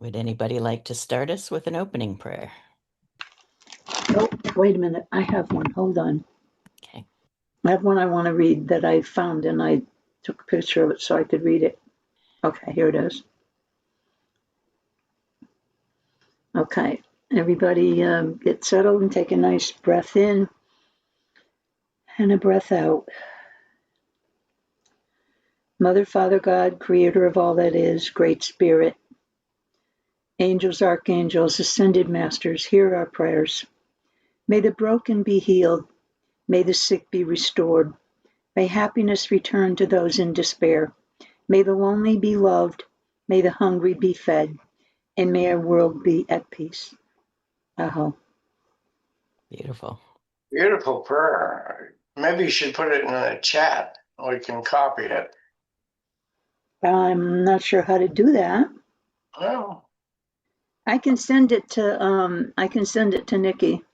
Would anybody like to start us with an opening prayer? Oh, wait a minute. I have one. Hold on. Okay. I have one I want to read that I found and I took a picture of it so I could read it. Okay, here it is. Okay, everybody get settled and take a nice breath in and a breath out. Mother, Father, God, creator of all that is, great spirit, angels, archangels, ascended masters, hear our prayers. May the broken be healed. May the sick be restored. May happiness return to those in despair. May the lonely be loved. May the hungry be fed. And may our world be at peace. Aho. Beautiful. Beautiful prayer. Maybe you should put it in a chat. We can copy it. I'm not sure how to do that. Oh, I can send it to Nikki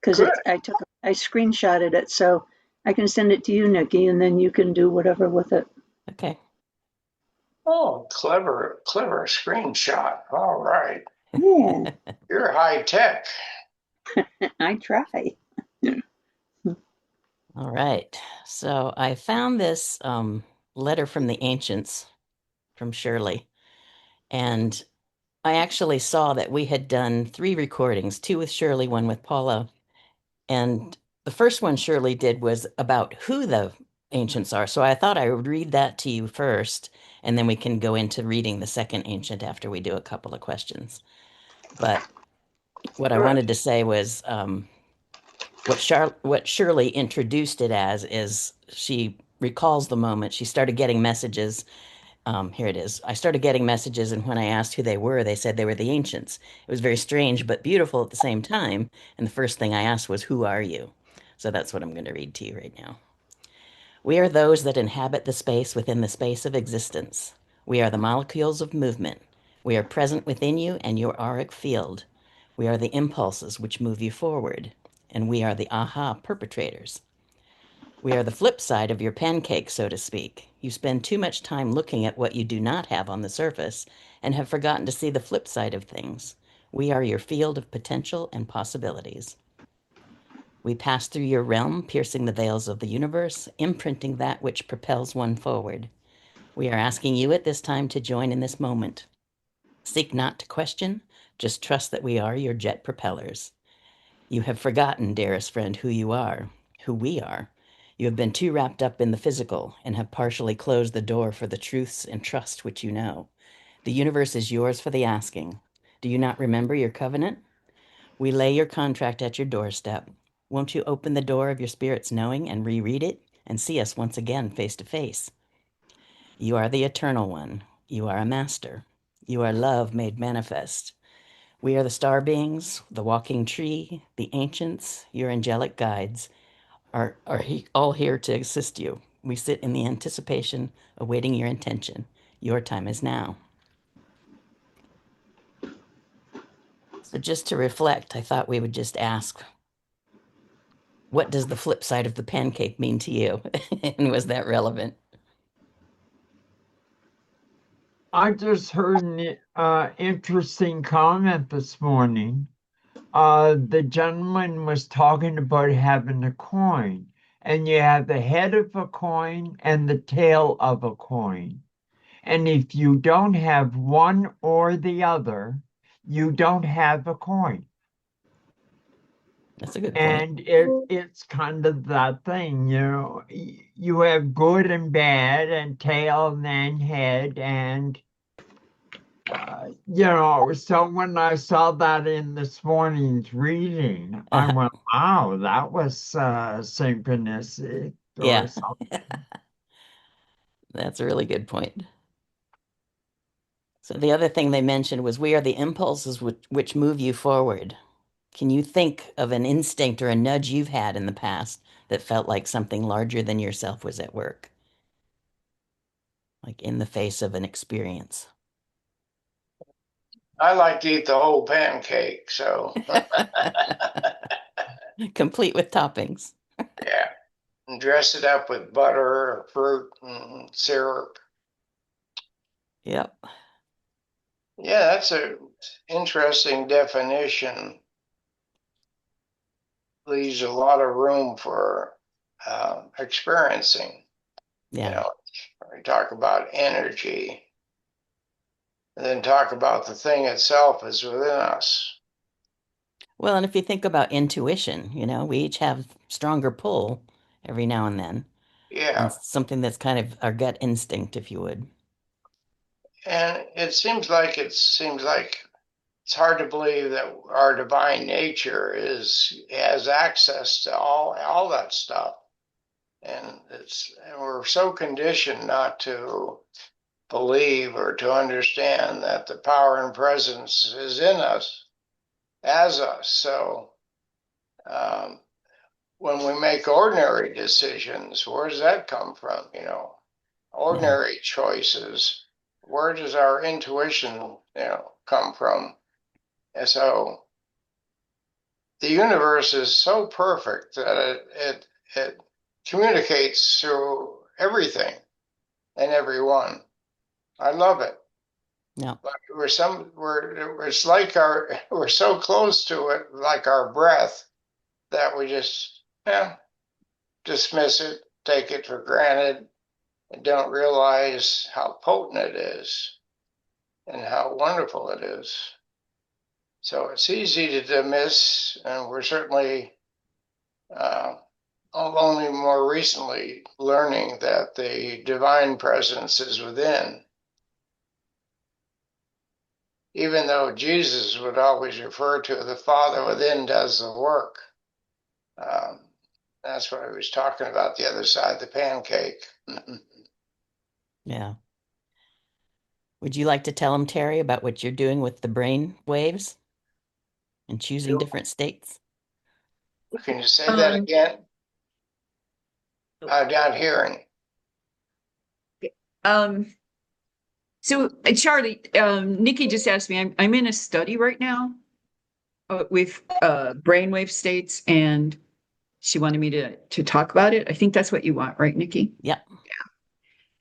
because good. I screenshotted it, so I can send it to you, Nikki, and then you can do whatever with it. Okay. Oh, clever screenshot. All right. Yeah, You're high tech. I try. All right. So I found this letter from the ancients from Shirley, and I actually saw that we had done 3 recordings, 2 with Shirley, 1 with Paula. And the first one Shirley did was about who the ancients are. So I thought I would read that to you first, and then we can go into reading the second ancient after we do a couple of questions. But what I Good. wanted to say was what Shirley introduced it as is she recalls the moment she started getting messages. Here it is. I started getting messages, and when I asked who they were, they said they were the ancients. It was very strange but beautiful at the same time. And the first thing I asked was, "Who are you?" So that's what I'm going to read to you right now. We are those that inhabit the space within the space of existence. We are the molecules of movement. We are present within you and your auric field. We are the impulses which move you forward, and we are the aha perpetrators. We are the flip side of your pancake, so to speak. You spend too much time looking at what you do not have on the surface and have forgotten to see the flip side of things. We are your field of potential and possibilities. We pass through your realm, piercing the veils of the universe, imprinting that which propels one forward. We are asking you at this time to join in this moment. Seek not to question, just trust that we are your jet propellers. You have forgotten, dearest friend, who you are, who we are. You have been too wrapped up in the physical and have partially closed the door for the truths and trust which you know. The universe is yours for the asking. Do you not remember your covenant? We lay your contract at your doorstep. Won't you open the door of your spirit's knowing and reread it and see us once again face to face? You are the eternal one. You are a master. You are love made manifest. We are the star beings, the walking tree, the ancients, your angelic guides are all here to assist you. We sit in the anticipation, awaiting your intention. Your time is now. So just to reflect, I thought we would just ask, what does the flip side of the pancake mean to you? And was that relevant? I just heard an interesting comment this morning. The gentleman was talking about having a coin, and you have the head of a coin and the tail of a coin. And if you don't have one or the other, you don't have a coin. That's a good point. And it's kind of that thing, you have good and bad, and tail and then head, and so when I saw that in this morning's reading, I Uh-huh. went, wow, that was synchronicity or Yeah, something. that's a really good point. So the other thing they mentioned was we are the impulses which move you forward. Can you think of an instinct or a nudge you've had in the past that felt like something larger than yourself was at work? Like in the face of an experience. I like to eat the whole pancake, so Complete with toppings. yeah. And dress it up with butter or fruit and syrup. Yep. Yeah, that's a interesting definition. Leaves a lot of room for experiencing. You Yeah. know, we talk about energy, and then talk about the thing itself is within us. Well, and if you think about intuition, we each have stronger pull every now and then, and Yeah, something that's kind of our gut instinct, if you would. and it seems like it's hard to believe that our divine nature is has access to all that stuff, and we're so conditioned not to believe or to understand that the power and presence is in us as us. So um, when we make ordinary decisions, where does that come from? Yeah. Ordinary choices. Where does our intuition, come from? And so the universe is so perfect that it communicates through everything and everyone. I love it. No. But it's like we're so close to it, like our breath, that we just dismiss it, take it for granted, and don't realize how potent it is and how wonderful it is. So it's easy to dismiss, and we're certainly uh, only more recently learning that the divine presence is within, even though Jesus would always refer to the Father within does the work. Um, that's what I was talking about, the other side of the pancake. Yeah. Would you like to tell him, Terry, about what you're doing with the brain waves and choosing different states? Can you say that Um, again? I'm not hearing. um, so Charlie, Nikki just asked me, I'm in a study right now with brainwave states, and she wanted me to talk about it. I think that's what you want, right, Nikki? Yep.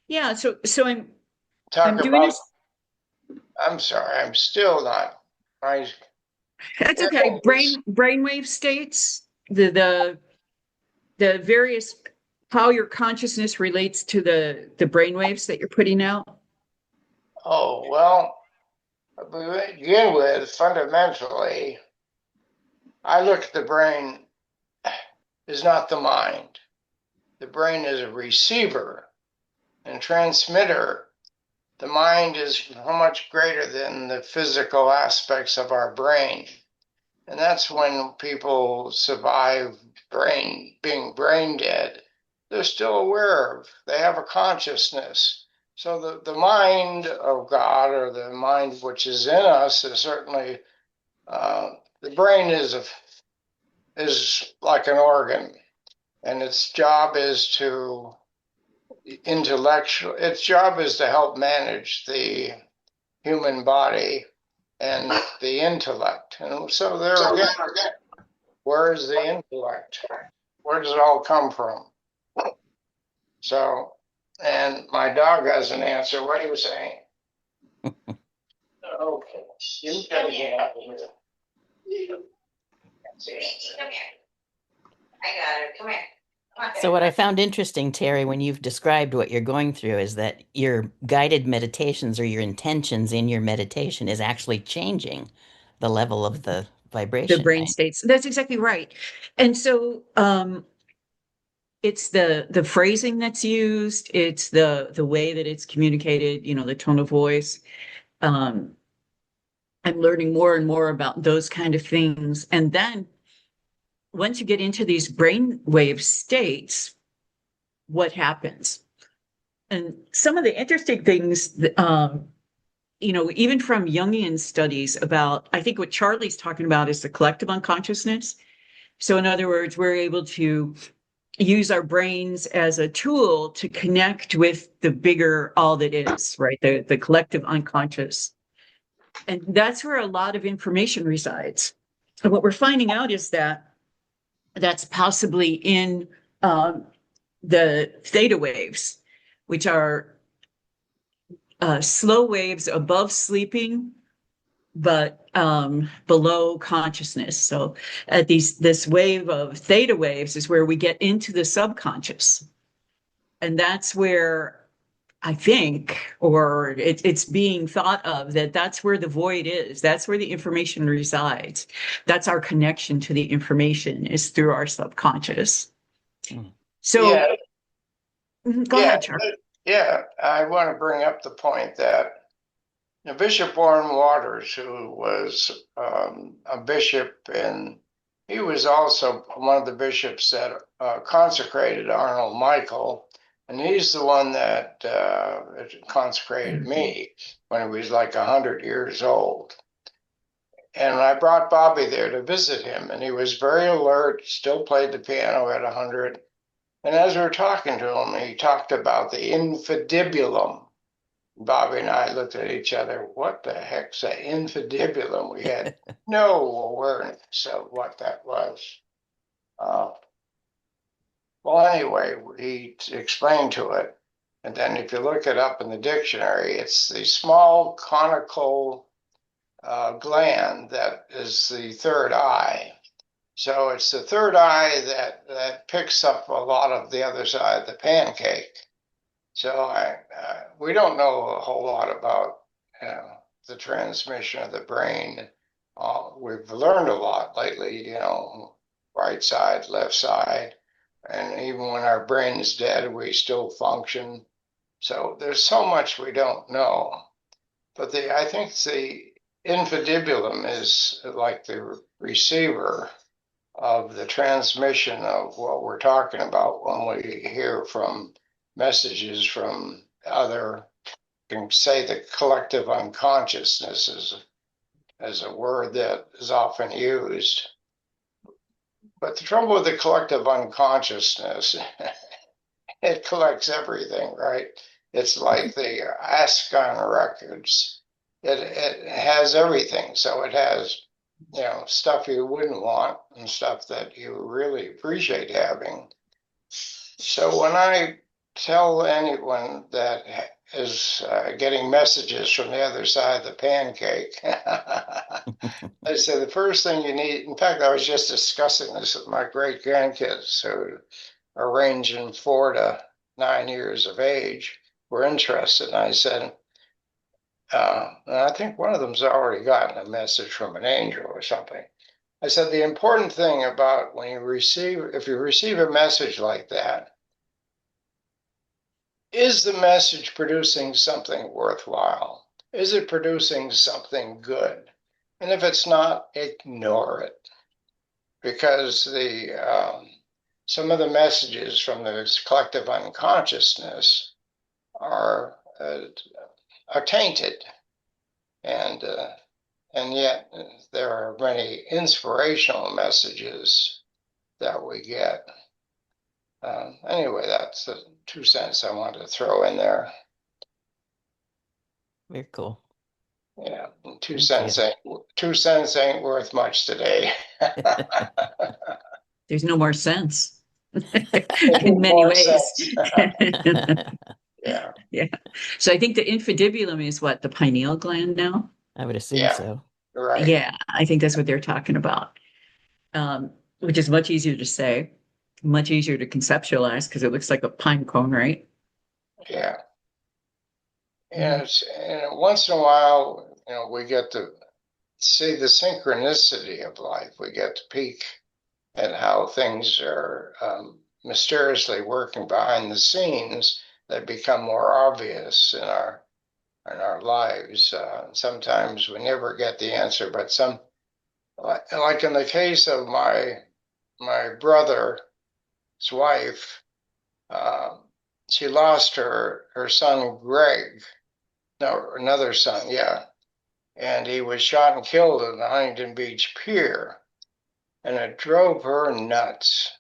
Yeah, so I'm Talk doing about, this. I'm sorry, I'm still not. My That's okay. earphones. Brainwave states, the various how your consciousness relates to the brainwaves that you're putting out. Oh, well, to begin with, fundamentally, I look at the brain as not the mind. The brain is a receiver and transmitter. The mind is so much greater than the physical aspects of our brain. And that's when people survive being brain dead. They're still aware of, they have a consciousness. So the mind of God, or the mind which is in us, is certainly, the brain is like an organ, and its job is to help manage the human body and the intellect. And so there again, where is the intellect? Where does it all come from? So, and my dog has an answer. What are you saying? Okay, you gotta get out of here. I got it. Come here. So, what I found interesting, Terry, when you've described what you're going through, is that your guided meditations or your intentions in your meditation is actually changing the level of the The vibration, brain right? states. That's exactly right. And so it's the phrasing that's used, it's the way that it's communicated, the tone of voice. Um, I'm learning more and more about those kind of things. And then once you get into these brainwave states, what happens? And some of the interesting things, even from Jungian studies about, I think what Charlie's talking about is the collective unconsciousness. So, in other words, we're able to use our brains as a tool to connect with the bigger all that is, right? The collective unconscious. And that's where a lot of information resides. And what we're finding out is that that's possibly in um, the theta waves, which are slow waves above sleeping, but below consciousness. So at this wave of theta waves is where we get into the subconscious. And that's where I think, or it's being thought of that that's where the void is. That's where the information resides. That's our connection to the information is through our subconscious. Mm. So Yeah, go yeah, ahead, Charles. yeah. I want to bring up the point that Bishop Warren Waters, who was a bishop, and he was also one of the bishops that consecrated Arnold Michael, and he's the one that consecrated me when he was like 100 years old. And I brought Bobby there to visit him, and he was very alert, still played the piano at 100. And as we were talking to him, he talked about the infundibulum. Bobby and I looked at each other. What the heck's an infundibulum? We had no awareness of what that was. Uh, well, anyway, he explained to it. And then if you look it up in the dictionary, it's the small conical gland that is the third eye. So it's the third eye that picks up a lot of the other side of the pancake. So we don't know a whole lot about the transmission of the brain. We've learned a lot lately, right side, left side, and even when our brain is dead, we still function. So there's so much we don't know. But I think the infundibulum is like the receiver of the transmission of what we're talking about when we hear from messages from other, you can say the collective unconsciousness is a word that is often used. But the trouble with the collective unconsciousness, it collects everything, right? It's like the Ascon records. It has everything. So it has, stuff you wouldn't want and stuff that you really appreciate having. So when I tell anyone that is getting messages from the other side of the pancake, I say the first thing you need, in fact, I was just discussing this with my great grandkids who are ranging 4 to 9 years of age, were interested. And I said, and I think one of them's already gotten a message from an angel or something. I said, the important thing about if you receive a message like that, is the message producing something worthwhile? Is it producing something good? And if it's not, ignore it, because the some of the messages from the collective unconsciousness are are tainted, and and yet there are many inspirational messages that we get. Anyway, that's the 2 cents I wanted to throw in there. Very cool. Yeah, two Thank you. cents ain't 2 cents ain't worth much today. There's no more sense in many More ways. sense. Yeah, Yeah. So I think the infundibulum is what, the pineal gland now? I would assume yeah, so. right. Yeah, I think that's what they're talking about. Which is much easier to say, much easier to conceptualize because it looks like a pine cone, right? Yeah, Mhm. and once in a while, we get to see the synchronicity of life. We get to peek at how things are mysteriously working behind the scenes that become more obvious in our lives. Sometimes we never get the answer, but like in the case of my brother's wife, uh, she lost her son Greg, no, another son, yeah, and he was shot and killed in the Huntington Beach Pier, and it drove her nuts.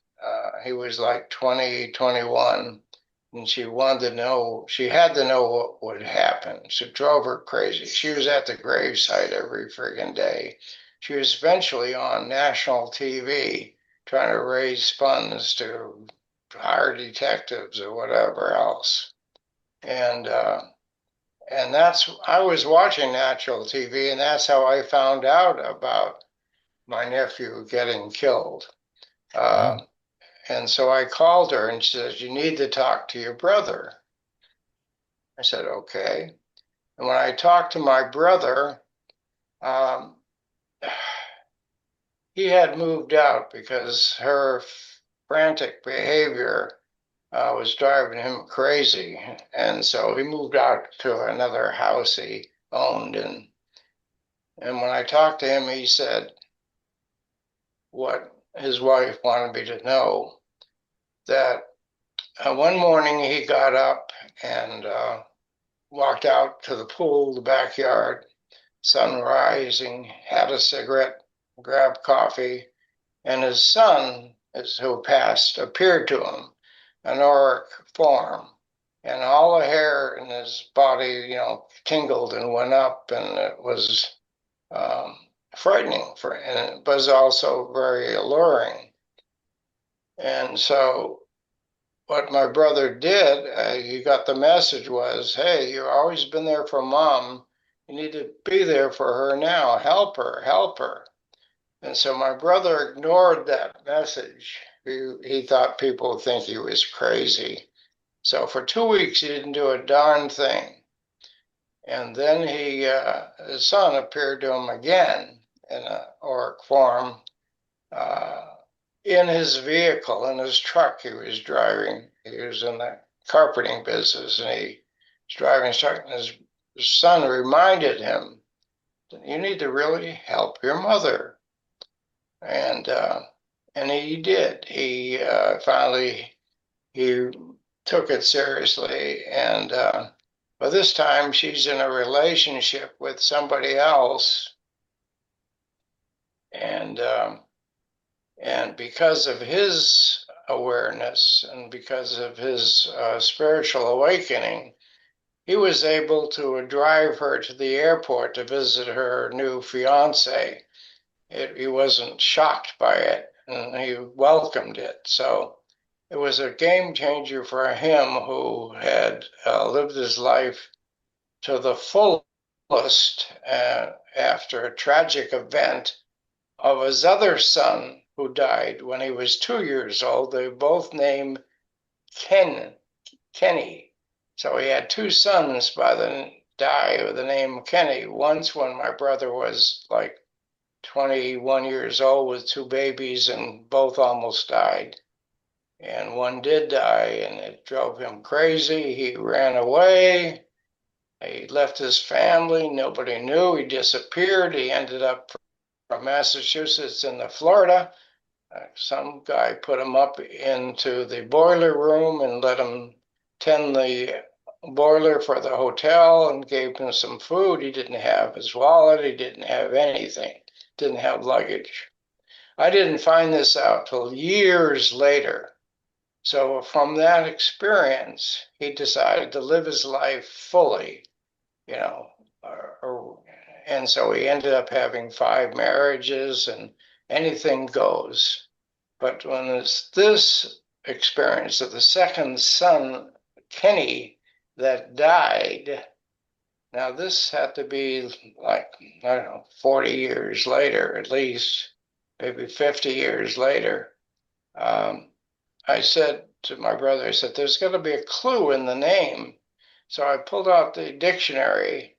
He was like 20, 21, and she wanted to know, she had to know what would happen. So it drove her crazy. She was at the gravesite every friggin' day. She was eventually on national TV trying to raise funds to hire detectives or whatever else. And And I was watching natural TV, and that's how I found out about my nephew getting killed. Uh, Wow. and so I called her and she says, "You need to talk to your brother." I said, "Okay." And when I talked to my brother, um, he had moved out because her frantic behavior was driving him crazy. And so he moved out to another house he owned. And when I talked to him, he said what his wife wanted me to know, that one morning he got up and walked out to the pool, the backyard, sun rising, had a cigarette, grabbed coffee, and his son, who passed, appeared to him, an auric form, and all the hair in his body, tingled and went up, and it was um, frightening, and it was also very alluring. And so, what my brother did, he got the message was, "Hey, you've always been there for mom. You need to be there for her now. Help her, help her." And so my brother ignored that message. He thought people would think he was crazy. So for 2 weeks, he didn't do a darn thing. And then his son appeared to him again in an auric form, uh, in his vehicle, in his truck he was driving. He was in the carpeting business, and he was driving his truck, and his son reminded him, "You need to really help your mother." And he did. He finally he took it seriously, and by this time she's in a relationship with somebody else, and because of his awareness and because of his spiritual awakening, he was able to drive her to the airport to visit her new fiance. He wasn't shocked by it, and he welcomed it. So it was a game changer for him, who had lived his life to the fullest after a tragic event of his other son who died when he was 2 years old. They both named Kenny. So he had two sons die with the name Kenny. Once when my brother was like 21 years old with two babies, and both almost died. And one did die, and it drove him crazy. He ran away. He left his family. Nobody knew. He disappeared. He ended up from Massachusetts into Florida. Some guy put him up into the boiler room and let him tend the boiler for the hotel and gave him some food. He didn't have his wallet. He didn't have anything. Didn't have luggage. I didn't find this out till years later. So from that experience, he decided to live his life fully, you know, and so he ended up having 5 marriages, and anything goes. But when it's this experience of the second son, Kenny, that died, now this had to be like, I don't know, 40 years later, at least, maybe 50 years later. Um, I said to my brother, I said, "There's got to be a clue in the name." So I pulled out the dictionary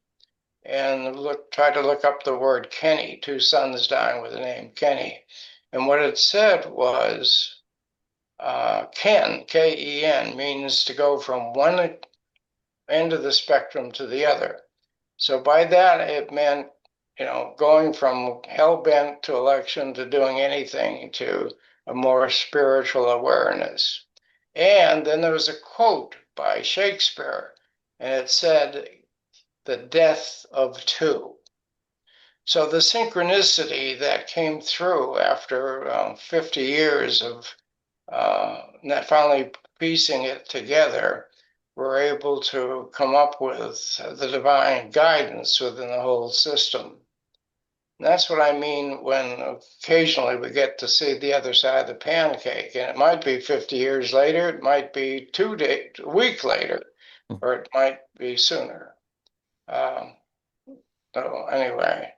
and tried to look up the word Kenny, two sons dying with the name Kenny. And what it said was Ken, Ken, means to go from one end of the spectrum to the other. So by that, it meant, going from hell bent to election to doing anything to a more spiritual awareness. And then there was a quote by Shakespeare, and it said, "The death of two." So the synchronicity that came through after 50 years of finally piecing it together, we're able to come up with the divine guidance within the whole system. And that's what I mean when occasionally we get to see the other side of the pancake. And it might be 50 years later, it might be 2 days, a week later, or it might be sooner. So anyway,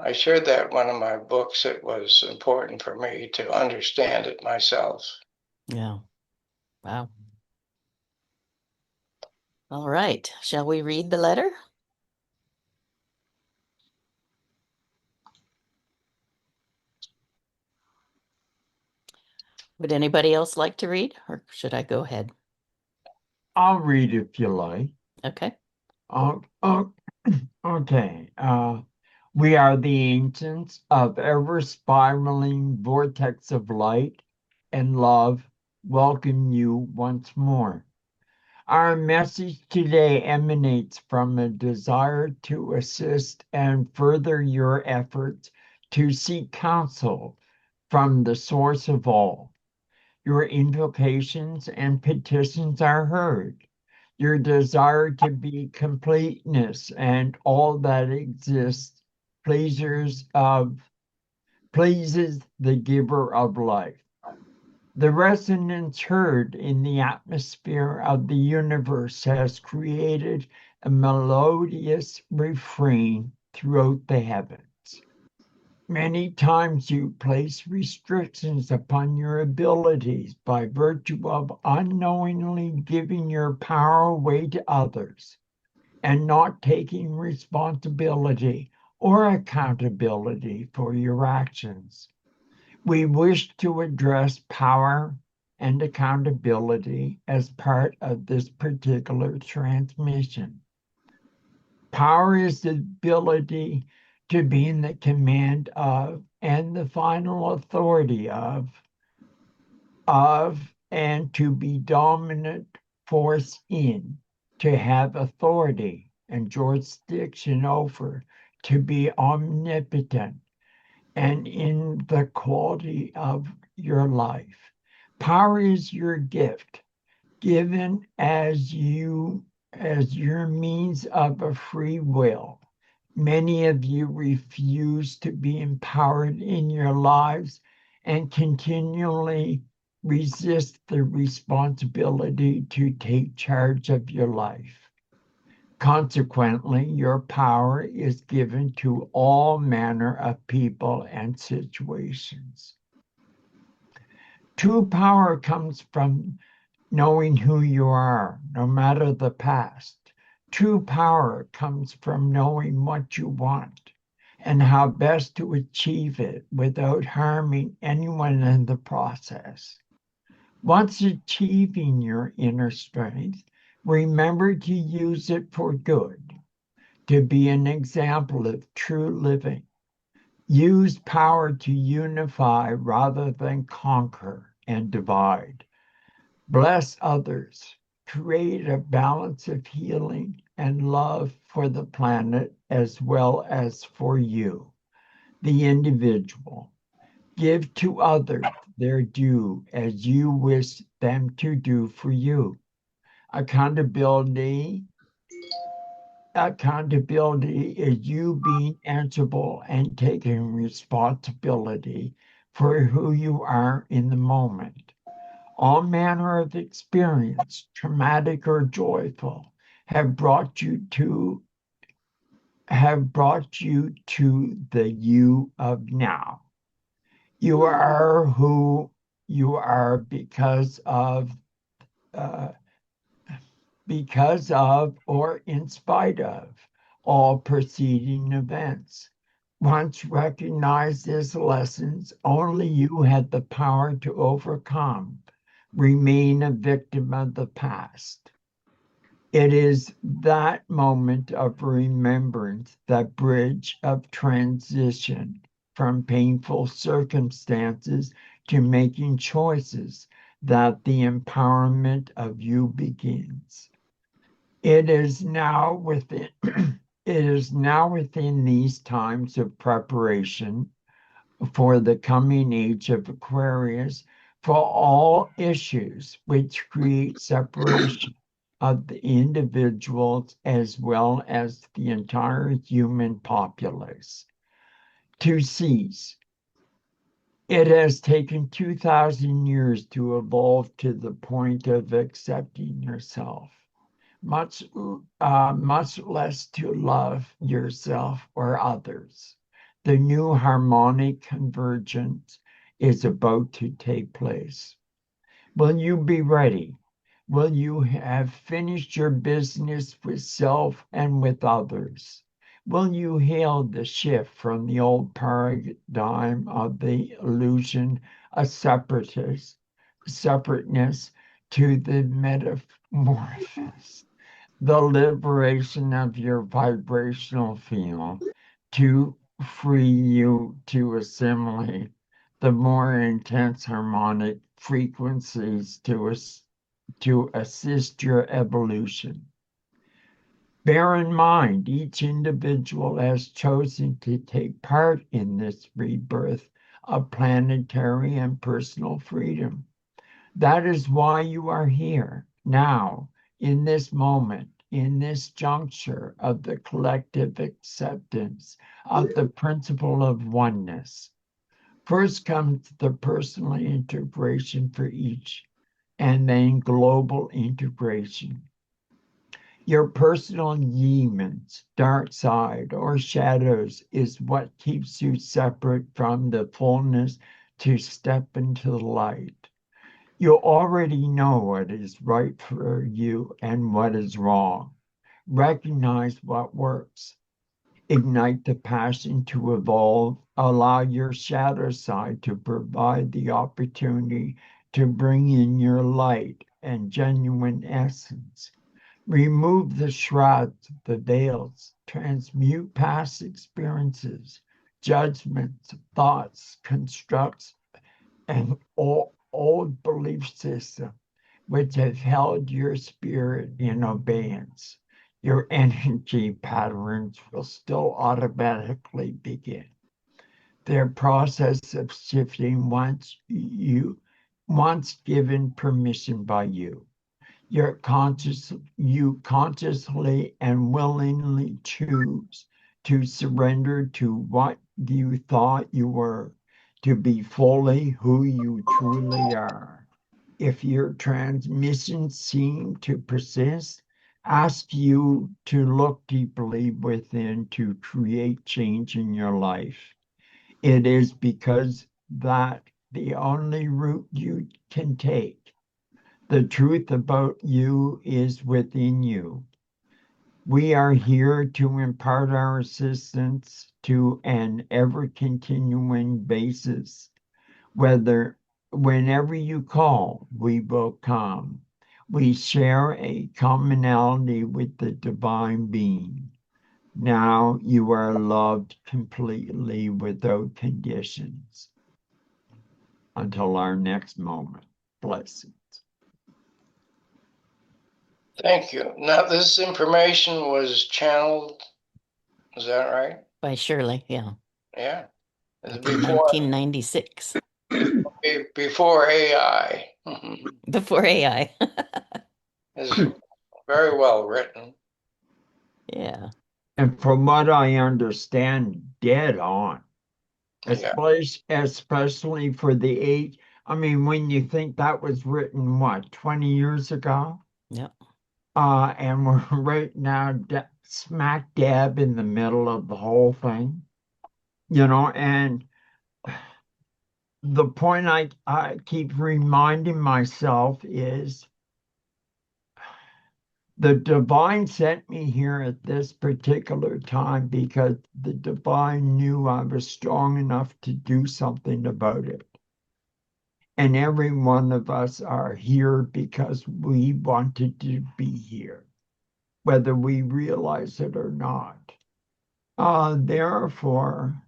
I shared that in one of my books. It was important for me to understand it myself. Yeah. Wow. All right. Shall we read the letter? Would anybody else like to read, or should I go ahead? I'll read if you like. Okay. Oh, okay. We are the ancients of ever spiraling vortex of light and love. Welcome you once more. Our message today emanates from a desire to assist and further your efforts to seek counsel from the source of all. Your invocations and petitions are heard. Your desire to be completeness and all that exists pleases the giver of life. The resonance heard in the atmosphere of the universe has created a melodious refrain throughout the heavens. Many times you place restrictions upon your abilities by virtue of unknowingly giving your power away to others and not taking responsibility or accountability for your actions. We wish to address power and accountability as part of this particular transmission. Power is the ability to be in the command of and the final authority of and to be dominant force in, to have authority and jurisdiction over, to be omnipotent and in the quality of your life. Power is your gift, given as your means of a free will. Many of you refuse to be empowered in your lives and continually resist the responsibility to take charge of your life. Consequently, your power is given to all manner of people and situations. True power comes from knowing who you are, no matter the past. True power comes from knowing what you want and how best to achieve it without harming anyone in the process. Once achieving your inner strength, remember to use it for good, to be an example of true living. Use power to unify rather than conquer and divide. Bless others. Create a balance of healing and love for the planet as well as for you, the individual. Give to others their due as you wish them to do for you. Accountability Accountability is you being answerable and taking responsibility for who you are in the moment. All manner of experience, traumatic or joyful, have brought you to the you of now. You are who you are uh, because of or in spite of all preceding events. Once recognized as lessons only you had the power to overcome, remain a victim of the past. It is that moment of remembrance, that bridge of transition from painful circumstances to making choices, that the empowerment of you begins. It is now within it is now within these times of preparation for the coming age of Aquarius for all issues which create separation of the individuals as well as the entire human populace to cease. It has taken 2,000 years to evolve to the point of accepting yourself. much less to love yourself or others. The new harmonic convergence is about to take place. Will you be ready? Will you have finished your business with self and with others? Will you hail the shift from the old paradigm of the illusion of separateness to the metamorphosis, the liberation of your vibrational field to free you to assimilate the more intense harmonic frequencies to assist your evolution. Bear in mind, each individual has chosen to take part in this rebirth of planetary and personal freedom. That is why you are here now, in this moment, in this juncture of the collective acceptance of the principle of oneness. First comes the personal integration for each, and then global integration. Your personal demons, dark side, or shadows is what keeps you separate from the fullness to step into the light. You already know what is right for you and what is wrong. Recognize what works. Ignite the passion to evolve. Allow your shadow side to provide the opportunity to bring in your light and genuine essence. Remove the shrouds, the veils, transmute past experiences, judgments, thoughts, constructs, and all old belief systems which have held your spirit in abeyance. Your energy patterns will still automatically begin. Their process of shifting once given permission by you. You consciously and willingly choose to surrender to what you thought you were, to be fully who you truly are. If your transmissions seem to persist, ask you to look deeply within to create change in your life. It is because that the only route you can take. The truth about you is within you. We are here to impart our assistance to an ever continuing basis. Whenever you call, we will come. We share a commonality with the divine being. Now you are loved completely without conditions. Until our next moment. Blessings. Thank you. Now, this information was channeled, is that right? By Shirley, yeah. Yeah. Back in Before 1996, before AI. before AI. Is very well written. Yeah. And from what I understand, dead on. Yeah. Especially for the age. I mean, when you think that was written, what, 20 years ago? Yep. And we're right now smack dab in the middle of the whole thing, and the point I keep reminding myself is the divine sent me here at this particular time because the divine knew I was strong enough to do something about it. And every one of us are here because we wanted to be here, whether we realize it or not. Therefore,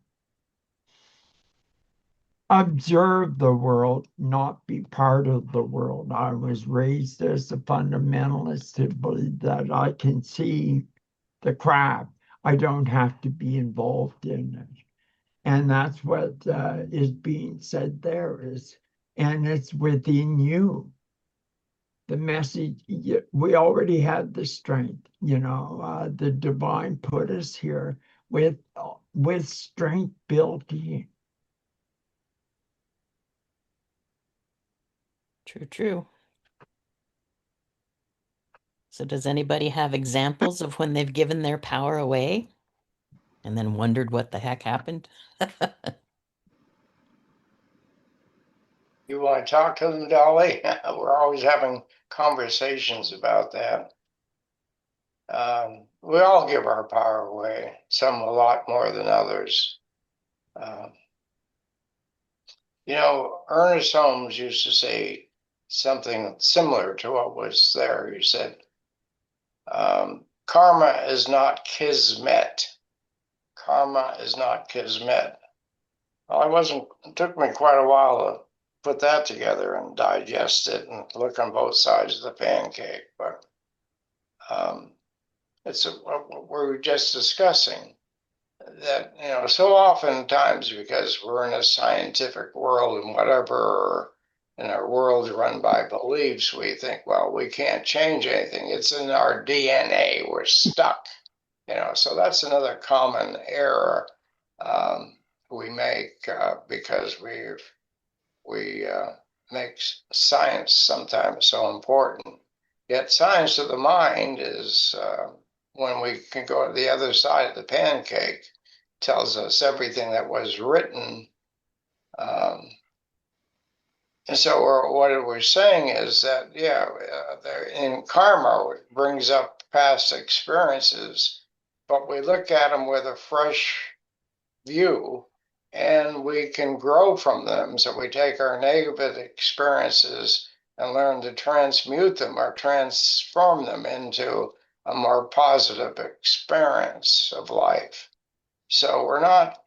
observe the world, not be part of the world. I was raised as a fundamentalist to believe that I can see the crap. I don't have to be involved in it. And that's what is being said there is, and it's within you. The message, we already had the strength, the divine put us here with strength built in. True, true. So does anybody have examples of when they've given their power away and then wondered what the heck happened? You want to talk to them, Dolly? We're always having conversations about that. We all give our power away, some a lot more than others. Um, Ernest Holmes used to say something similar to what was there. He said, karma is not kismet. Karma is not kismet. Well, it took me quite a while to put that together and digest it and look on both sides of the pancake. But it's what we're just discussing that, so oftentimes because we're in a scientific world and whatever, in a world run by beliefs, we think, well, we can't change anything. It's in our DNA. We're stuck, so that's another common error we make because we make science sometimes so important. Yet science of the mind is when we can go to the other side of the pancake, tells us everything that was written. Um, and so what we're saying is that, in karma, it brings up past experiences, but we look at them with a fresh view and we can grow from them. So we take our negative experiences and learn to transmute them or transform them into a more positive experience of life. So we're not,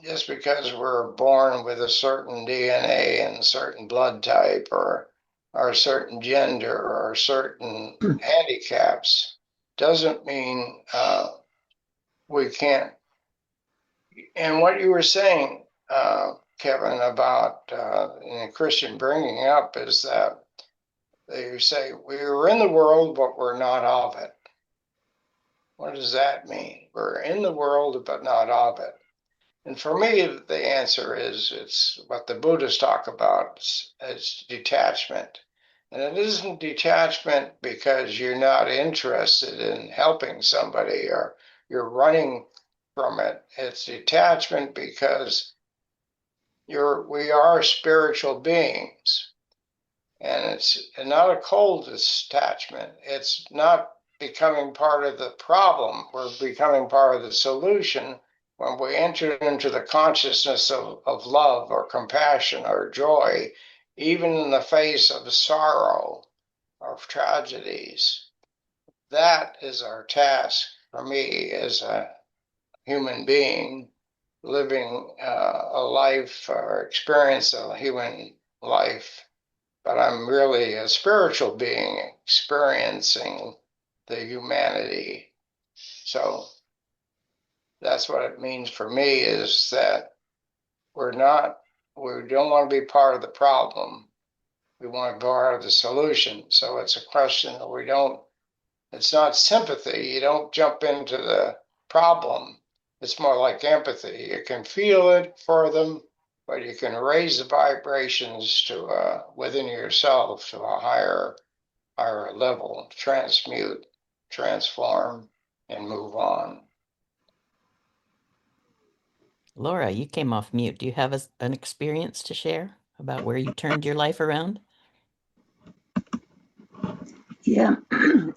just because we're born with a certain DNA and certain blood type or a certain gender or certain handicaps, doesn't mean we can't. And what you were saying, Kevin, about in Christian bringing up is that they say we were in the world, but we're not of it. What does that mean? We're in the world, but not of it. And for me, the answer is it's what the Buddhists talk about. It's detachment. And it isn't detachment because you're not interested in helping somebody or you're running from it. It's detachment because we are spiritual beings. And it's not a cold detachment. It's not becoming part of the problem. We're becoming part of the solution when we enter into the consciousness of love or compassion or joy, even in the face of sorrow or tragedies. That is our task for me as a human being living a life or experience a human life, but I'm really a spiritual being experiencing the humanity. So that's what it means for me is that we don't want to be part of the problem. We want to be part of the solution. So it's a question that it's not sympathy. You don't jump into the problem. It's more like empathy. You can feel it for them, but you can raise the vibrations to within yourself to a higher level, transmute, transform, and move on. Laura, you came off mute. Do you have an experience to share about where you turned your life around? Yeah,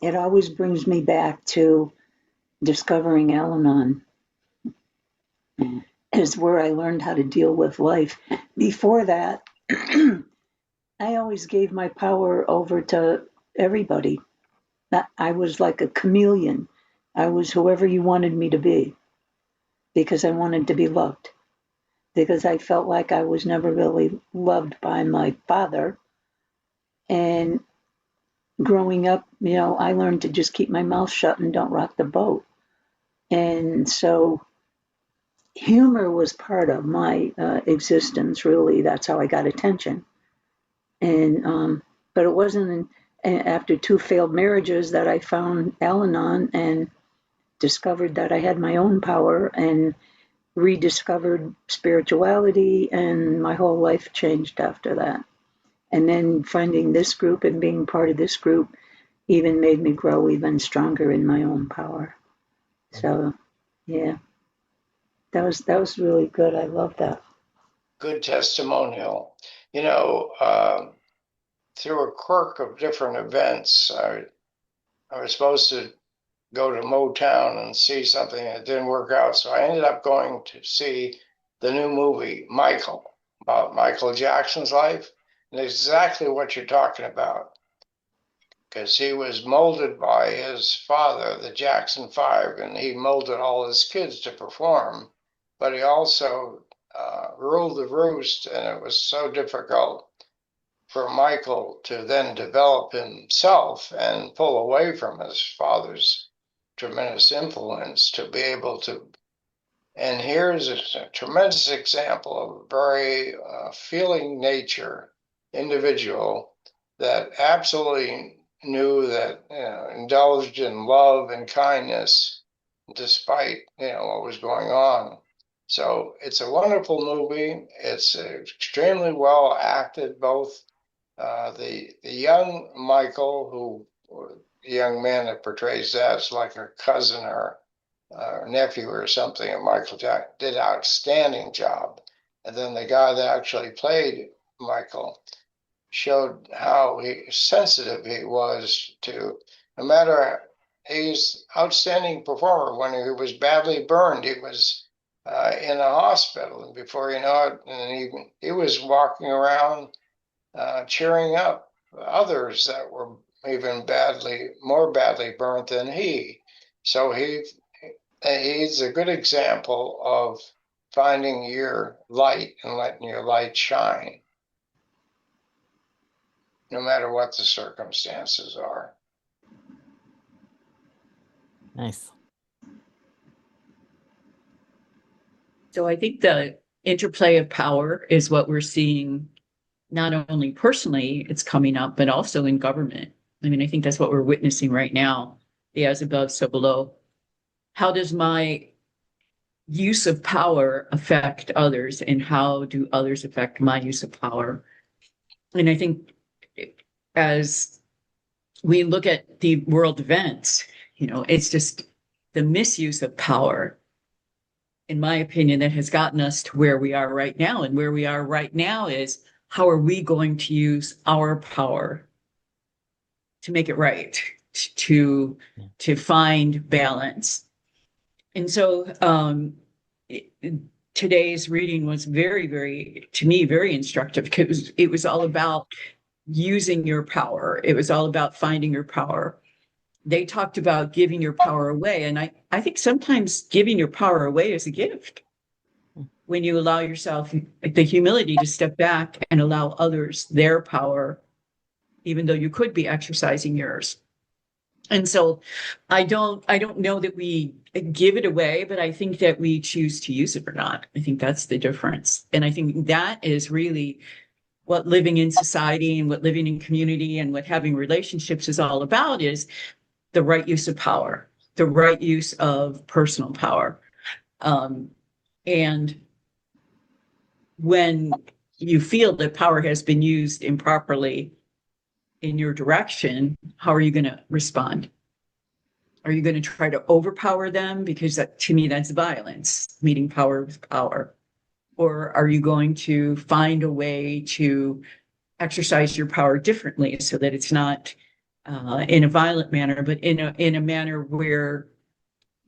it always brings me back to discovering Al-Anon is where I learned how to deal with life. Before that, I always gave my power over to everybody. I was like a chameleon. I was whoever you wanted me to be because I wanted to be loved. Because I felt like I was never really loved by my father. And growing up, I learned to just keep my mouth shut and don't rock the boat. And so humor was part of my existence, really. That's how I got attention. And but it wasn't after 2 failed marriages that I found Al-Anon and discovered that I had my own power and rediscovered spirituality, and my whole life changed after that. And then finding this group and being part of this group, even made me grow even stronger in my own power. So, yeah, that was really good. I love that. Good testimonial. Through a quirk of different events, I was supposed to go to Motown and see something that didn't work out. So I ended up going to see the new movie, Michael, about Michael Jackson's life. And exactly what you're talking about, because he was molded by his father, the Jackson Five, and he molded all his kids to perform. But he also ruled the roost, and it was so difficult for Michael to then develop himself and pull away from his father's tremendous influence to be able to. And here's a tremendous example of a very feeling nature individual that absolutely knew that, indulged in love and kindness despite, what was going on. So it's a wonderful movie. It's extremely well acted, both the young Michael, who the young man that portrays that is like a cousin or nephew or something, and Michael Jack did an outstanding job. And then the guy that actually played Michael showed how sensitive he was to, no matter, he's outstanding performer. When he was badly burned, he was in a hospital, and before you know it, and he was walking around cheering up others that were even more badly burnt than he. So he's a good example of finding your light and letting your light shine, no matter what the circumstances are. Nice. So I think the interplay of power is what we're seeing, not only personally, it's coming up, but also in government. I mean, I think that's what we're witnessing right now. The as above, so below. How does my use of power affect others, and how do others affect my use of power? And I think as we look at the world events, it's just the misuse of power, in my opinion, that has gotten us to where we are right now. And where we are right now is, how are we going to use our power to make it right, to find balance? And so today's reading was very, very, to me, very instructive, because it was all about using your power. It was all about finding your power. They talked about giving your power away. And I think sometimes giving your power away is a gift, when you allow yourself the humility to step back and allow others their power, even though you could be exercising yours. And so I don't know that we give it away, but I think that we choose to use it or not. I think that's the difference. And I think that is really what living in society and what living in community and what having relationships is all about, is the right use of power, the right use of personal power. And when you feel that power has been used improperly in your direction, how are you going to respond? Are you going to try to overpower them? Because that, to me, that's violence, meeting power with power. Or are you going to find a way to exercise your power differently, so that it's not in a violent manner, but in a manner where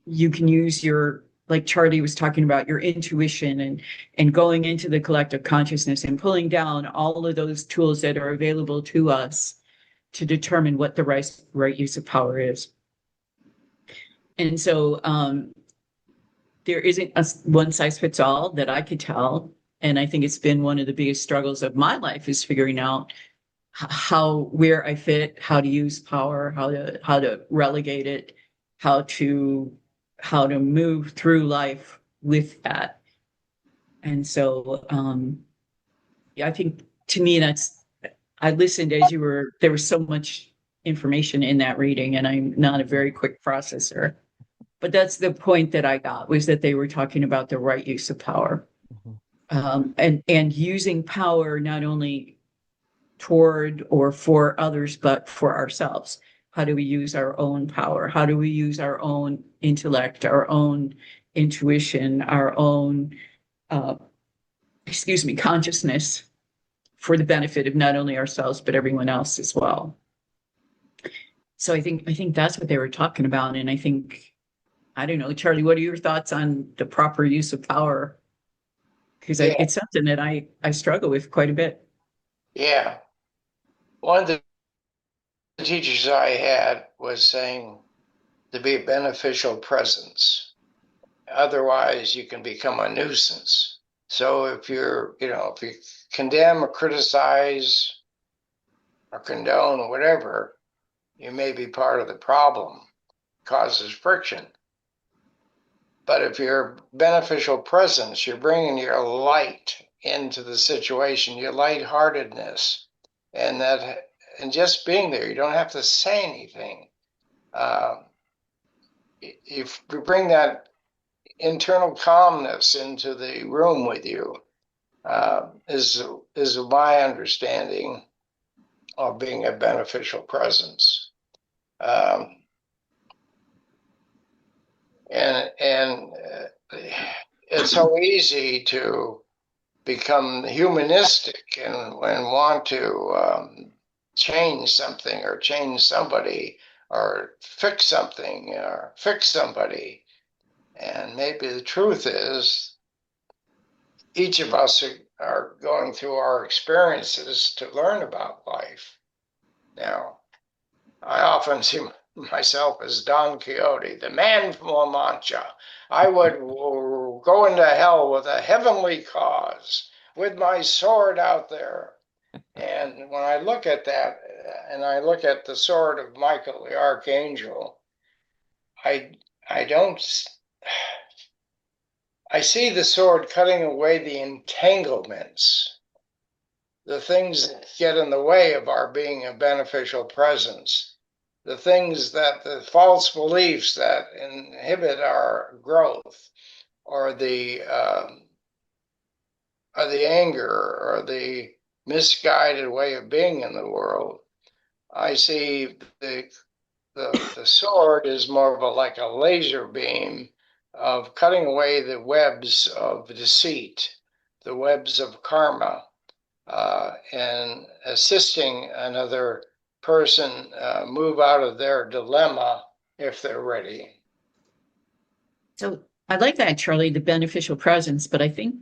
you can use your, like Charlie was talking about, your intuition, and going into the collective consciousness and pulling down all of those tools that are available to us to determine what the right use of power is. And so there isn't a one size fits all that I could tell. And I think it's been one of the biggest struggles of my life, is figuring out where I fit, how to use power, how to relegate it, how to move through life with that. And so I think, to me, I listened as there was so much information in that reading, and I'm not a very quick processor. But that's the point that I got, was that they were talking about the right use of power, and using power not only toward or for others, but for ourselves. How do we use our own power? How do we use our own intellect, our own intuition, our own, uh, consciousness for the benefit of not only ourselves, but everyone else as well. So I think that's what they were talking about. And I think, I don't know, Charlie, what are your thoughts on the proper use of power? Because Yeah, it's something that I struggle with quite a bit. yeah. One of the teachers I had was saying to be a beneficial presence. Otherwise, you can become a nuisance. So if you condemn or criticize or condone or whatever, you may be part of the problem, causes friction. But if you're beneficial presence, you're bringing your light into the situation, your lightheartedness, and just being there. You don't have to say anything. Uh, you bring that internal calmness into the room with you. Is my understanding of being a beneficial presence. Um, and it's so easy to become humanistic and want to change something or change somebody or fix something or fix somebody. And maybe the truth is each of us are going through our experiences to learn about life. Now, I often see myself as Don Quixote, the man from La Mancha. I would go into hell with a heavenly cause, with my sword out there. And when I look at that, and I look at the sword of Michael the Archangel, I I don't I see the sword cutting away the entanglements, the things that get in the way of our being a beneficial presence, the false beliefs that inhibit our growth, or the anger, or the misguided way of being in the world. I see the sword is more of like a laser beam of cutting away the webs of deceit, the webs of karma, and assisting another person move out of their dilemma if they're ready. So I like that, Charlie, the beneficial presence, but I think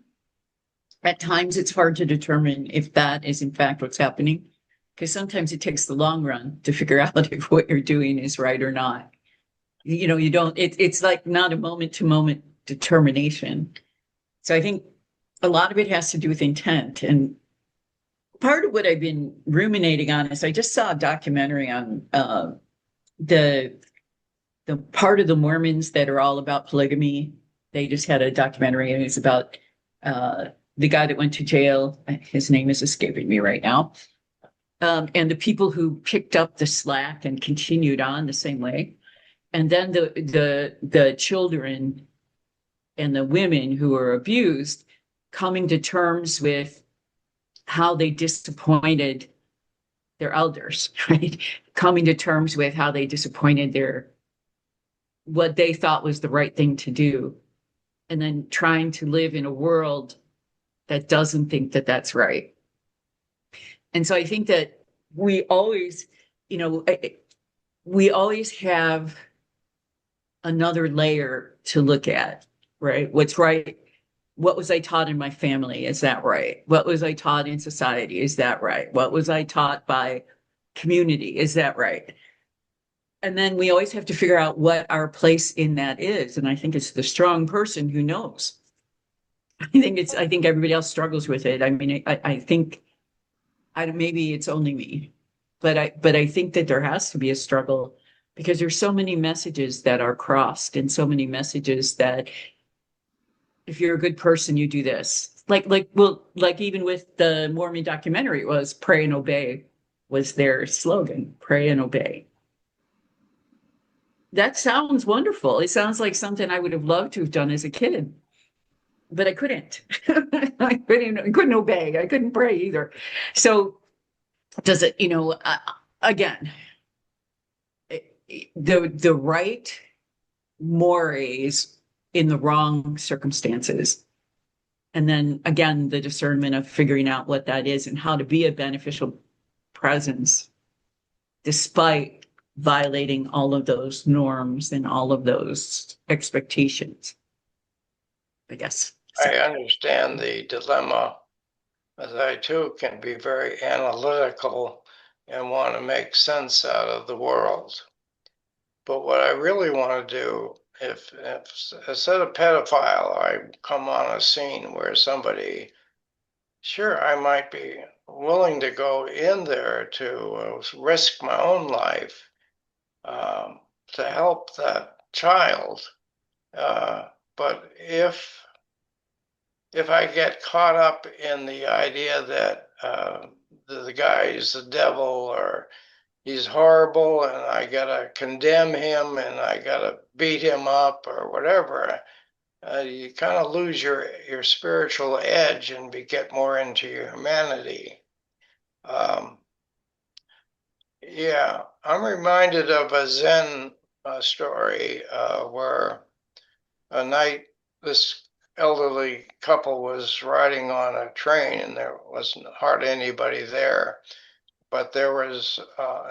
at times it's hard to determine if that is in fact what's happening, because sometimes it takes the long run to figure out if what you're doing is right or not. You don't, it's like not a moment to moment determination. So I think a lot of it has to do with intent. And part of what I've been ruminating on is I just saw a documentary on the the part of the Mormons that are all about polygamy. They just had a documentary and it's about uh, the guy that went to jail. His name is escaping me right now. And the people who picked up the slack and continued on the same way. And then the children and the women who were abused coming to terms with how they disappointed their elders, right? Coming to terms with how they disappointed their what they thought was the right thing to do, and then trying to live in a world that doesn't think that that's right. And so I think that we always, you know, we always have another layer to look at, right? What's right? What was I taught in my family? Is that right? What was I taught in society? Is that right? What was I taught by community? Is that right? And then we always have to figure out what our place in that is. And I think it's the strong person who knows. I think everybody else struggles with it. I mean, I think maybe it's only me, but I think that there has to be a struggle because there's so many messages that are crossed and so many messages that if you're a good person, you do this. Like even with the Mormon documentary, it was pray and obey was their slogan, pray and obey. That sounds wonderful. It sounds like something I would have loved to have done as a kid, but I couldn't. I couldn't obey. I couldn't pray either. So does it, again, the right mores in the wrong circumstances. And then again, the discernment of figuring out what that is and how to be a beneficial presence despite violating all of those norms and all of those expectations, I guess. I So, understand the dilemma, as I too can be very analytical and want to make sense out of the world. But what I really want to do, if instead of pedophile, I come on a scene where somebody, sure, I might be willing to go in there to risk my own life to help that child. But if I get caught up in the idea that the guy is the devil or he's horrible and I gotta condemn him and I gotta beat him up or whatever, you kind of lose your spiritual edge and get more into your humanity. Um, yeah, I'm reminded of a Zen story where a night this elderly couple was riding on a train and there wasn't hardly anybody there, but there was,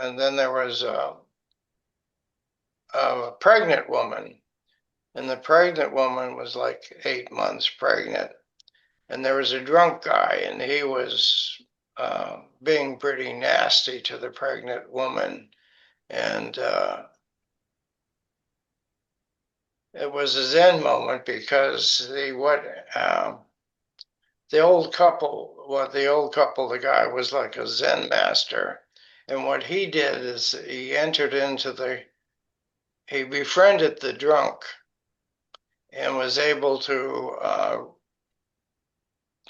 and then there was a pregnant woman, and the pregnant woman was like 8 months pregnant, and there was a drunk guy, and he was being pretty nasty to the pregnant woman, and it was a Zen moment because the old couple, the guy was like a Zen master, and what he did is he befriended the drunk and was able to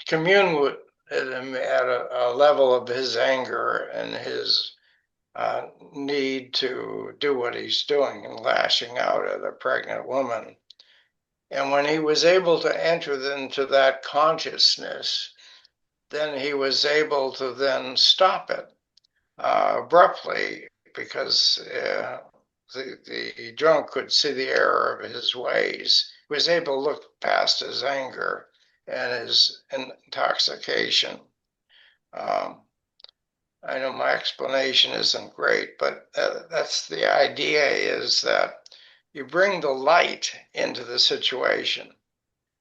commune with him at a level of his anger and his need to do what he's doing and lashing out at a pregnant woman. And when he was able to enter into that consciousness, then he was able to then stop it abruptly because the drunk could see the error of his ways. He was able to look past his anger and his intoxication. Um, I know my explanation isn't great, but that's the idea is that you bring the light into the situation.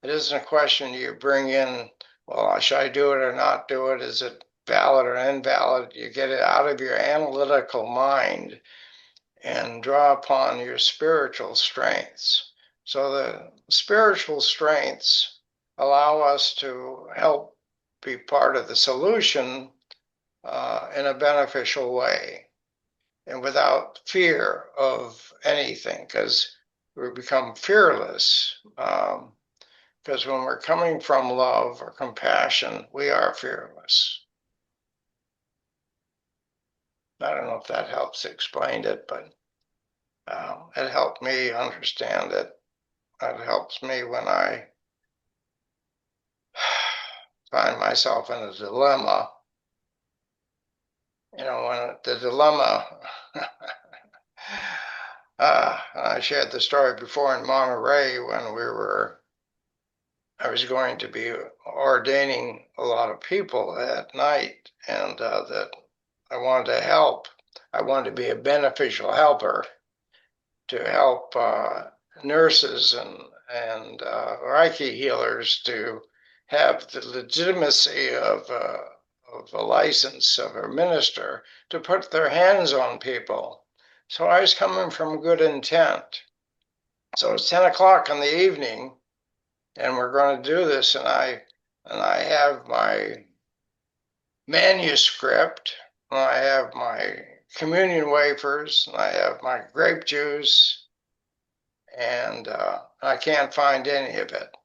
It isn't a question you bring in, well, should I do it or not do it? Is it valid or invalid? You get it out of your analytical mind and draw upon your spiritual strengths. So the spiritual strengths allow us to help be part of the solution in a beneficial way and without fear of anything because we become fearless. Because when we're coming from love or compassion, we are fearless. I don't know if that helps explain it, but it helped me understand it. It helps me when I find myself in a dilemma. You know, when the dilemma, I shared the story before in Monterey when I was going to be ordaining a lot of people at night and that I wanted to help. I wanted to be a beneficial helper to help nurses and Reiki healers to have the legitimacy of a license of a minister to put their hands on people. So I was coming from good intent. So it's 10 o'clock in the evening, and we're going to do this, and I have my manuscript, and I have my communion wafers, and I have my grape juice, and I can't find any of it.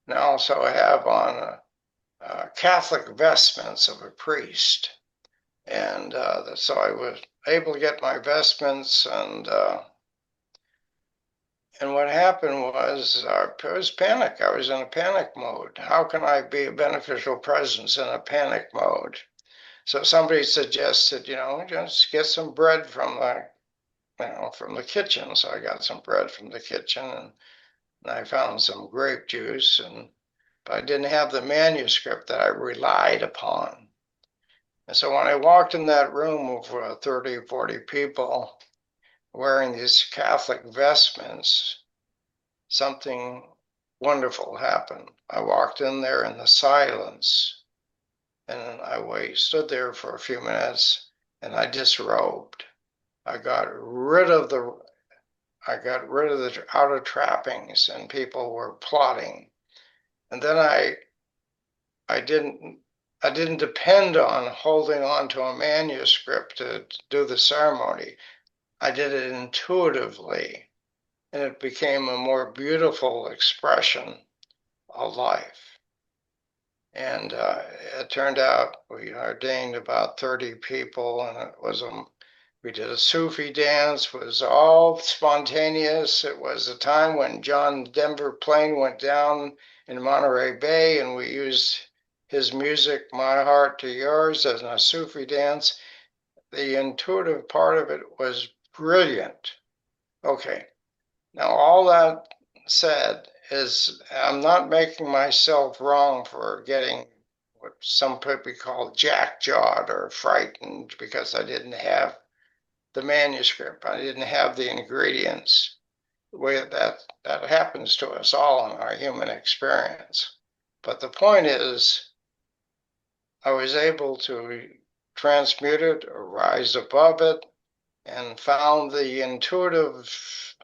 And I also have on Catholic vestments of a priest. And so I was able to get my vestments, and what happened was I was panic. I was in a panic mode. How can I be a beneficial presence in a panic mode? So somebody suggested, just get some bread from the from the kitchen. So I got some bread from the kitchen, and I found some grape juice, but I didn't have the manuscript that I relied upon. And so when I walked in that room of 30, 40 people wearing these Catholic vestments, something wonderful happened. I walked in there in the silence, and I stood there for a few minutes, and I disrobed. I got rid of the outer trappings, and people were plotting. And then I didn't I didn't depend on holding on to a manuscript to do the ceremony. I did it intuitively, and it became a more beautiful expression of life. And it turned out we ordained about 30 people, and we did a Sufi dance. It was all spontaneous. It was a time when John Denver plane went down in Monterey Bay, and we used his music, My Heart to Yours, as a Sufi dance. The intuitive part of it was brilliant. Okay, now all that said is I'm not making myself wrong for getting what some people call jack-jawed or frightened because I didn't have the manuscript. I didn't have the ingredients. The way that happens to us all in our human experience. But the point is, I was able to transmute it or rise above it and found the intuitive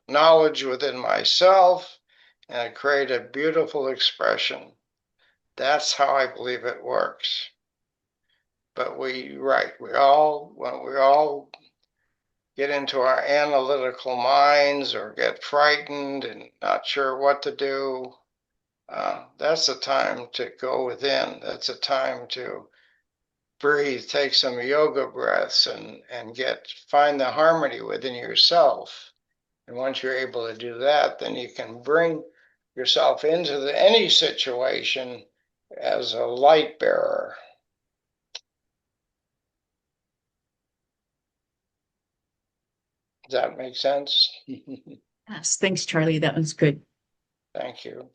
knowledge within myself and create a beautiful expression. That's how I believe it works. But we when we all get into our analytical minds or get frightened and not sure what to do, that's a time to go within. That's a time to breathe, take some yoga breaths, and find the harmony within yourself. And once you're able to do that, then you can bring yourself into any situation as a light bearer. Does that make sense? Yes, thanks, Charlie. That was good. Thank you.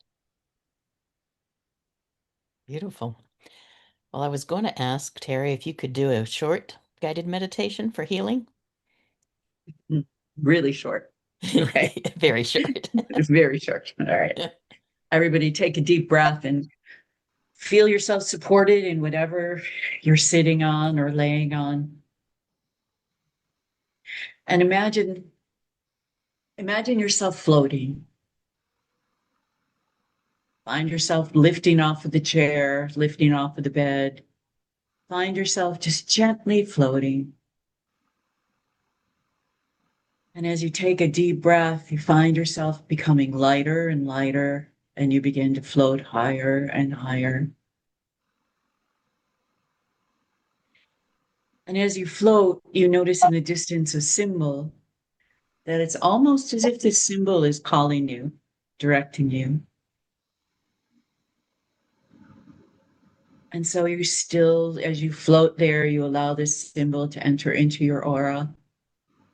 Beautiful. Well, I was going to ask Terry if you could do a short guided meditation for healing. Really short. Okay. Very short. Very short. All right. Everybody take a deep breath and feel yourself supported in whatever you're sitting on or laying on. And imagine yourself floating. Find yourself lifting off of the chair, lifting off of the bed. Find yourself just gently floating. And as you take a deep breath, you find yourself becoming lighter and lighter, and you begin to float higher and higher. And as you float, you notice in the distance a symbol that it's almost as if this symbol is calling you, directing you. And so you still, as you float there, you allow this symbol to enter into your aura.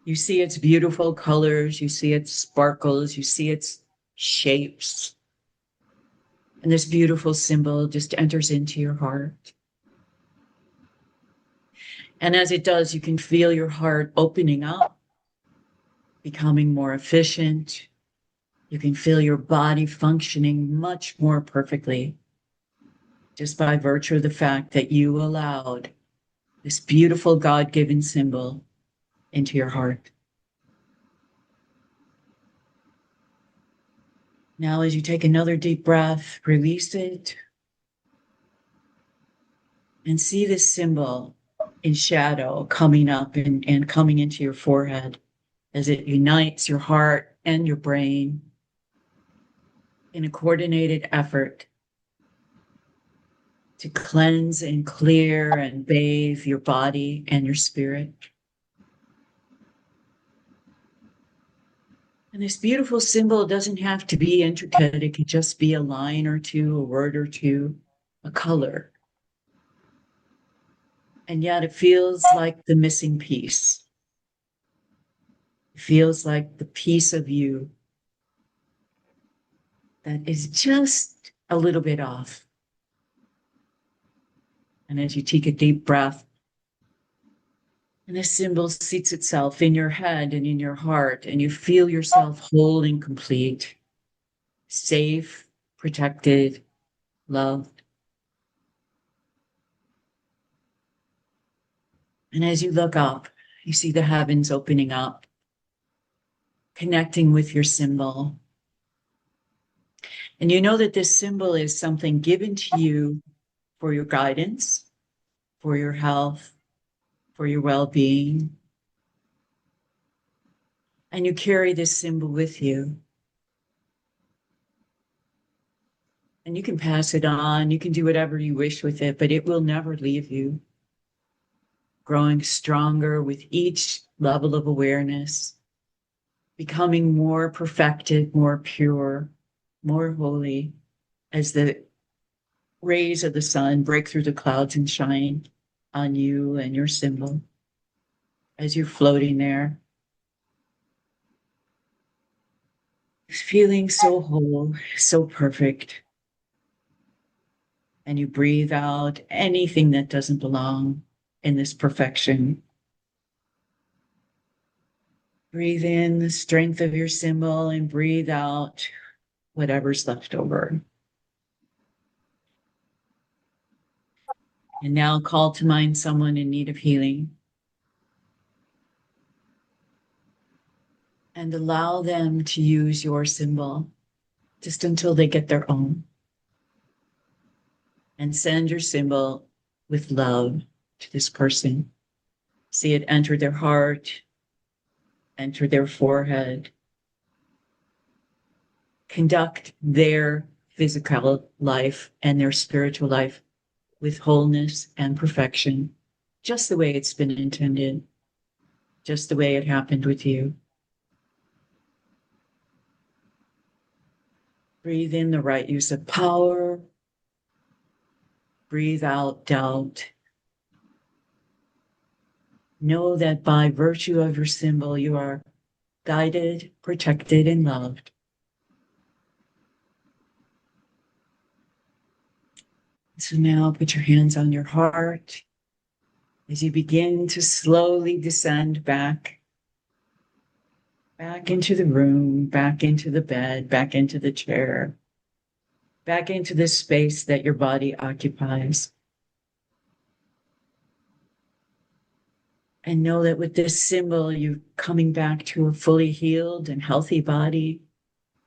You see its beautiful colors, you see its sparkles, you see its shapes. And this beautiful symbol just enters into your heart. And as it does, you can feel your heart opening up, becoming more efficient. You can feel your body functioning much more perfectly just by virtue of the fact that you allowed this beautiful God-given symbol into your heart. Now, as you take another deep breath, release it and see this symbol in shadow coming up and coming into your forehead as it unites your heart and your brain in a coordinated effort to cleanse and clear and bathe your body and your spirit. And this beautiful symbol doesn't have to be intricate. It could just be a line or two, a word or two, a color. And yet it feels like the missing piece. It feels like the piece of you that is just a little bit off. And as you take a deep breath, and this symbol seats itself in your head and in your heart, and you feel yourself whole and complete, safe, protected, loved. And as you look up, you see the heavens opening up, connecting with your symbol. And you know that this symbol is something given to you for your guidance, for your health, for your well being. And you carry this symbol with you. And you can pass it on, you can do whatever you wish with it, but it will never leave you. Growing stronger with each level of awareness, becoming more perfected, more pure, more holy as the rays of the sun break through the clouds and shine on you and your symbol as you're floating there. Feeling so whole, so perfect. And you breathe out anything that doesn't belong in this perfection. Breathe in the strength of your symbol and breathe out whatever's left over. And now call to mind someone in need of healing and allow them to use your symbol just until they get their own. And send your symbol with love to this person. See it enter their heart, enter their forehead, conduct their physical life and their spiritual life with wholeness and perfection, just the way it's been intended, just the way it happened with you. Breathe in the right use of power. Breathe out doubt. Know that by virtue of your symbol, you are guided, protected, and loved. So now put your hands on your heart as you begin to slowly descend back into the room, back into the bed, back into the chair, back into the space that your body occupies. And know that with this symbol, you're coming back to a fully healed and healthy body,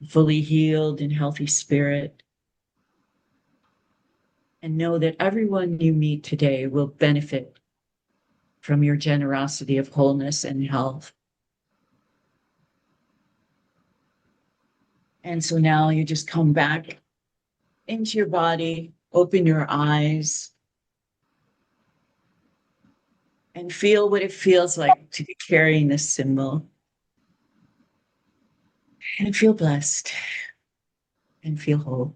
fully healed and healthy spirit. And know that everyone you meet today will benefit from your generosity of wholeness and health. And so now you just come back into your body, open your eyes, and feel what it feels like to be carrying this symbol. And feel blessed and feel whole.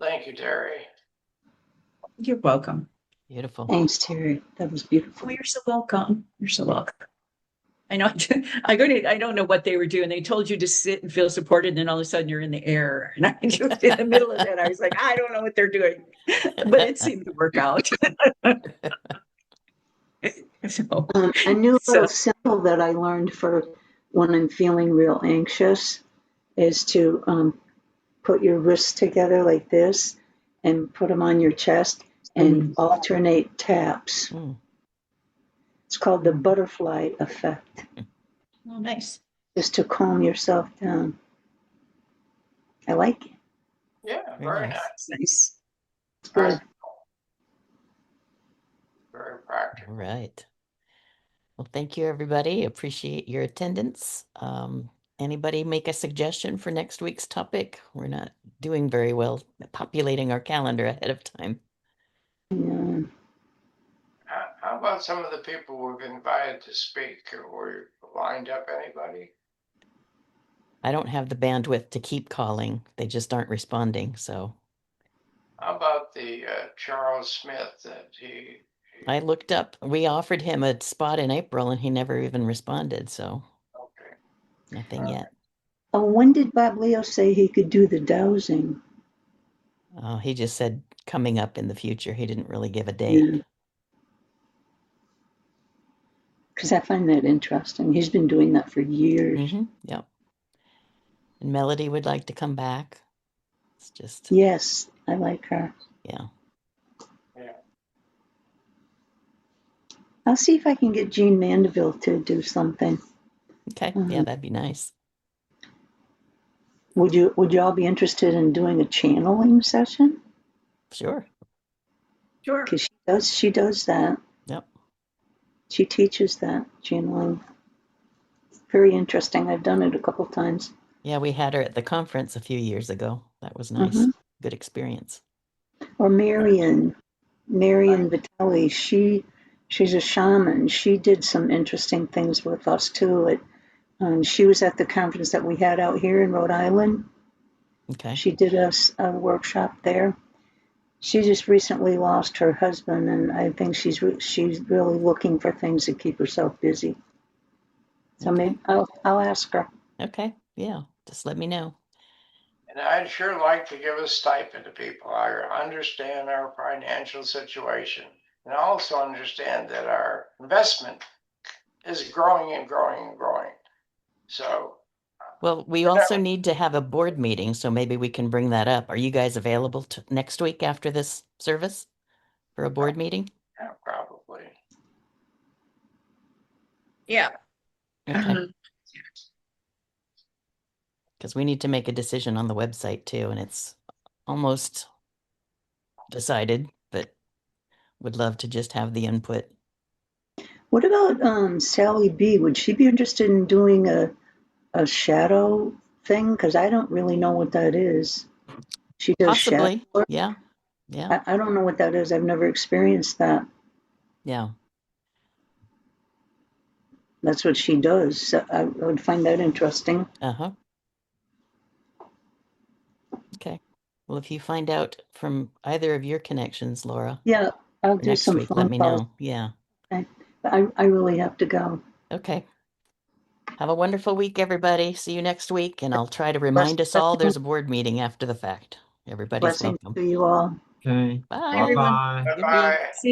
Thank you, Terry. You're welcome. Beautiful. Thanks, Terry. That was beautiful. Oh, you're so welcome. You're so welcome. I know. I don't know what they were doing. They told you to sit and feel supported, and then all of a sudden you're in the air. And I just in the middle of that, I was like, I don't know what they're doing, but it seemed to work out. So, A new so little symbol that I learned for when I'm feeling real anxious is to put your wrists together like this and put them on your chest and alternate taps. Mm. It's called the butterfly effect, oh, nice. just to calm yourself down. I like it. Yeah, Very very nice. nice. Nice. It's good. Very All practical. right. Well, thank you, everybody. Appreciate your attendance. Anybody make a suggestion for next week's topic? We're not doing very well populating our calendar ahead of time. Yeah. How about some of the people we've invited to speak? Were lined up anybody? I don't have the bandwidth to keep calling. They just aren't responding. So How about the Charles Smith that he I looked up, we offered him a spot in April and he never even responded, so Okay. nothing yet. Oh, when did Bob Leo say he could do the dowsing? He just said coming up in the future. He didn't really give a date. Yeah, because I find that interesting. He's been doing that for years. Yep. And Melody would like to come back. It's just, Yes, I like her. yeah. Yeah. I'll see if I can get Jean Mandeville to do something. Okay. Yeah, that'd be nice. Would you all be interested in doing a channeling session? Sure. Sure. Because she does that. Yep. She teaches that channeling. Very interesting. I've done it a couple times. Yeah, we had her at the conference a few years ago. That was nice. Hmm. Good experience. Or Marion Vitelli. She's a shaman. She did some interesting things with us too. She was at the conference that we had out here in Rhode Island. Okay. She did a workshop there. She just recently lost her husband, and I think she's really looking for things to keep herself busy. So Okay. maybe I'll ask her. Okay. Yeah. Just let me know. And I'd sure like to give a stipend to people. I understand our financial situation and I also understand that our investment is growing and growing and growing. So, Well, we also need to have a board meeting, so maybe we can bring that up. Are you guys available next week after this service for a board meeting? yeah, probably. Yeah. Okay. Because we need to make a decision on the website too, and it's almost decided, but would love to just have the input. What about Sally B? Would she be interested in doing a shadow thing? Because I don't really know what that is. She does shadow Possibly. work. Yeah. Yeah. I don't know what that is. I've never experienced that. Yeah. That's what she does. So I would find that interesting. Uh-huh. Okay. Well, if you find out from either of your connections, Laura, Yeah, I'll do next some week, let phone me calls. know. Yeah. Okay. But I really have to go. Okay. Have a wonderful week, everybody. See you next week, and I'll try to Bless, remind us all there's a board meeting after the fact. Everybody's blessings welcome. to you all. Okay. Bye. Everyone. Bye-bye. Good week. Bye-bye. See